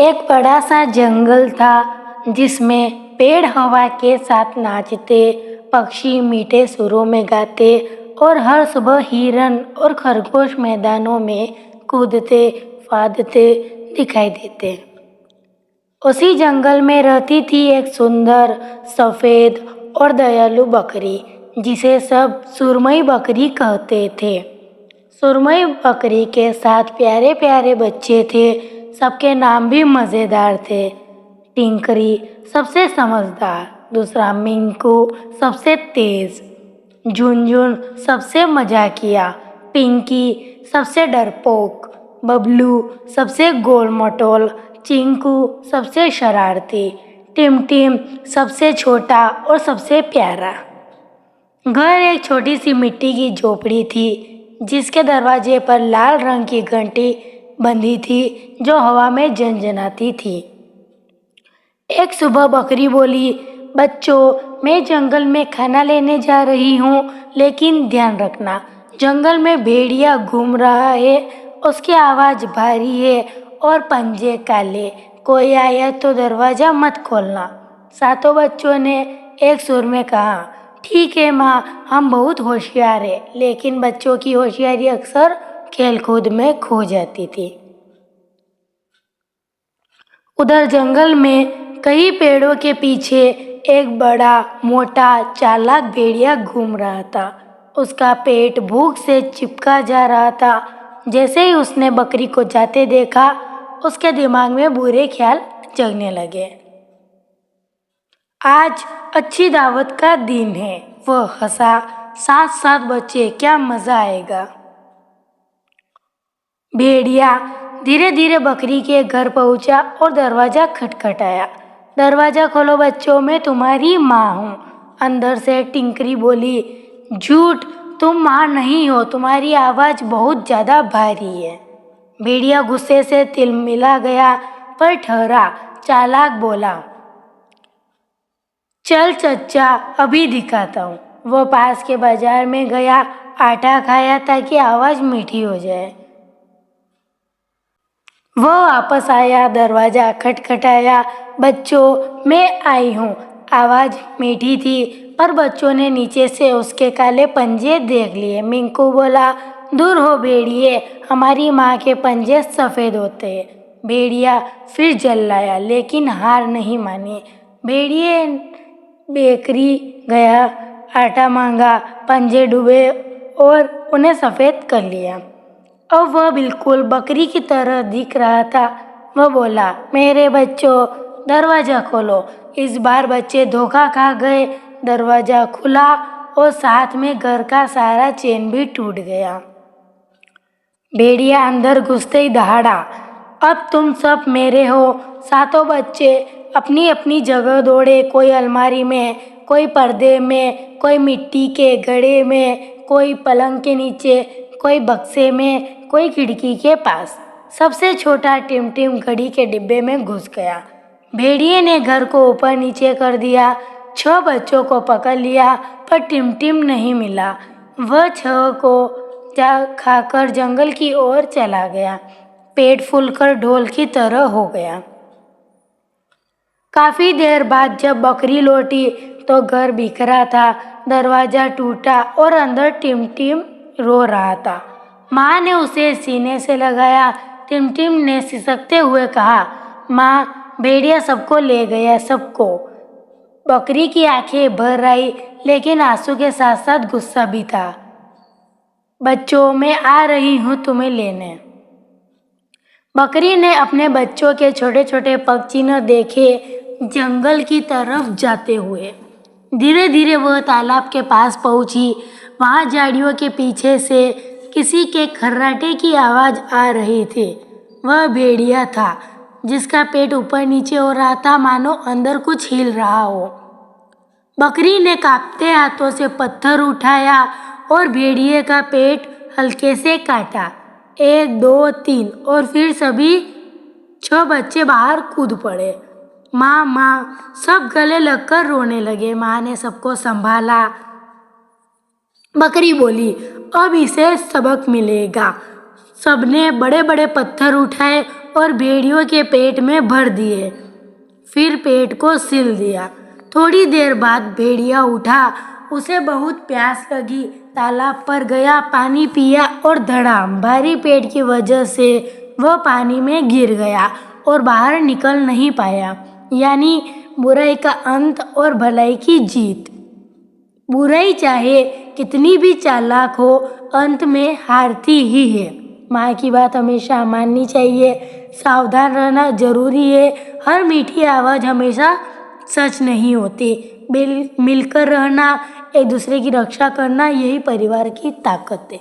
एक बड़ा सा जंगल था जिसमें पेड़ हवा के साथ नाचते, पक्षी मीठे सुरों में गाते और हर सुबह हिरन और खरगोश मैदानों में कूदते फादते दिखाई देते। उसी जंगल में रहती थी एक सुंदर, सफेद और दयालु बकरी जिसे सब सुरमई बकरी कहते थे। सुरमई बकरी के 7 प्यारे प्यारे बच्चे थे। सबके नाम भी मज़ेदार थे। टिंकरी सबसे समझदार, दूसरा मिंकू सबसे तेज, झुनझुन सबसे मजाकिया, पिंकी सबसे डरपोक, बबलू सबसे गोल मटोल, चिंकू सबसे शरारती, टिमटिम सबसे छोटा और सबसे प्यारा। घर एक छोटी सी मिट्टी की झोपड़ी थी जिसके दरवाजे पर लाल रंग की घंटी बंधी थी जो हवा में झनझनाती थी। एक सुबह बकरी बोली, बच्चों, मैं जंगल में खाना लेने जा रही हूँ, लेकिन ध्यान रखना, जंगल में भेड़िया घूम रहा है, उसकी आवाज़ भारी है और पंजे काले। कोई आया तो दरवाज़ा मत खोलना। सातों बच्चों ने एक सुर में कहा, ठीक है माँ, हम बहुत होशियार हैं। लेकिन बच्चों की होशियारी अक्सर खेलकूद में खो जाती थी। उधर जंगल में कई पेड़ों के पीछे एक बड़ा मोटा चालाक भेड़िया घूम रहा था। उसका पेट भूख से चिपका जा रहा था। जैसे ही उसने बकरी को जाते देखा, उसके दिमाग में बुरे ख्याल जगने लगे। आज अच्छी दावत का दिन है, वह हंसा। 7 बच्चे, क्या मजा आएगा। भेड़िया धीरे धीरे बकरी के घर पहुंचा और दरवाजा खटखटाया। दरवाजा खोलो बच्चों, मैं तुम्हारी माँ हूँ। अंदर से टिंकरी बोली, झूठ, तुम माँ नहीं हो, तुम्हारी आवाज़ बहुत ज़्यादा भारी है। भेड़िया गुस्से से तिलमिला गया पर ठहरा। चालाक बोला, चल चच्चा, अभी दिखाता हूँ। वो पास के बाजार में गया, आटा खाया ताकि आवाज़ मीठी हो जाए। वो वापस आया, दरवाज़ा खटखटाया। बच्चों, मैं आई हूँ। आवाज़ मीठी थी पर बच्चों ने नीचे से उसके काले पंजे देख लिए। मिंकू बोला, दूर हो भेड़िए, हमारी माँ के पंजे सफ़ेद होते हैं। भेड़िया फिर जल्लाया लेकिन हार नहीं मानी। भेड़िए बेकरी गया, आटा मांगा, पंजे डूबे और उन्हें सफ़ेद कर लिया। अब वह बिल्कुल बकरी की तरह दिख रहा था। वह बोला, मेरे बच्चों, दरवाज़ा खोलो। इस बार बच्चे धोखा खा गए। दरवाज़ा खुला और साथ में घर का सारा चैन भी टूट गया। भेड़िया अंदर घुसते ही दहाड़ा, अब तुम सब मेरे हो। सातों बच्चे अपनी अपनी जगह दौड़े, कोई अलमारी में, कोई पर्दे में, कोई मिट्टी के घड़े में, कोई पलंग के नीचे, कोई बक्से में, कोई खिड़की के पास। सबसे छोटा टिमटिम घड़ी के डिब्बे में घुस गया। भेड़िए ने घर को ऊपर नीचे कर दिया। 6 बच्चों को पकड़ लिया पर टिमटिम नहीं मिला। वह 6 को जा खाकर जंगल की ओर चला गया। पेट फूलकर ढोल की तरह हो गया। काफी देर बाद जब बकरी लौटी तो घर बिखरा था, दरवाजा टूटा और अंदर टिमटिम रो रहा था। माँ ने उसे सीने से लगाया। टिमटिम ने सिसकते हुए कहा, माँ, भेड़िया सबको ले गया, सबको। बकरी की आंखें भर आई लेकिन आंसू के साथ साथ गुस्सा भी था। बच्चों, मैं आ रही हूँ तुम्हें लेने। बकरी ने अपने बच्चों के छोटे छोटे पग चिन्ह देखे जंगल की तरफ जाते हुए। धीरे धीरे वह तालाब के पास पहुंची। वहां झाड़ियों के पीछे से किसी के खर्राटे की आवाज़ आ रही थी। वह भेड़िया था जिसका पेट ऊपर नीचे हो रहा था, मानो अंदर कुछ हिल रहा हो। बकरी ने कांपते हाथों से पत्थर उठाया और भेड़िए का पेट हल्के से काटा। 1 2 3 और फिर सभी 6 बच्चे बाहर कूद पड़े। माँ, माँ, सब गले लगकर रोने लगे। माँ ने सबको संभाला। बकरी बोली, अब इसे सबक मिलेगा। सबने बड़े बड़े पत्थर उठाए और भेड़ियों के पेट में भर दिए। फिर पेट को सिल दिया। थोड़ी देर बाद भेड़िया उठा। उसे बहुत प्यास लगी। तालाब पर गया, पानी पिया और धड़ाम भारी पेट की वजह से वह पानी में गिर गया और बाहर निकल नहीं पाया। यानी बुराई का अंत और भलाई की जीत। बुराई चाहे कितनी भी चालाक हो, अंत में हारती ही है। माँ की बात हमेशा माननी चाहिए। सावधान रहना जरूरी है। हर मीठी आवाज़ हमेशा सच नहीं होती। मिलकर रहना, एक दूसरे की रक्षा करना, यही परिवार की ताकत है।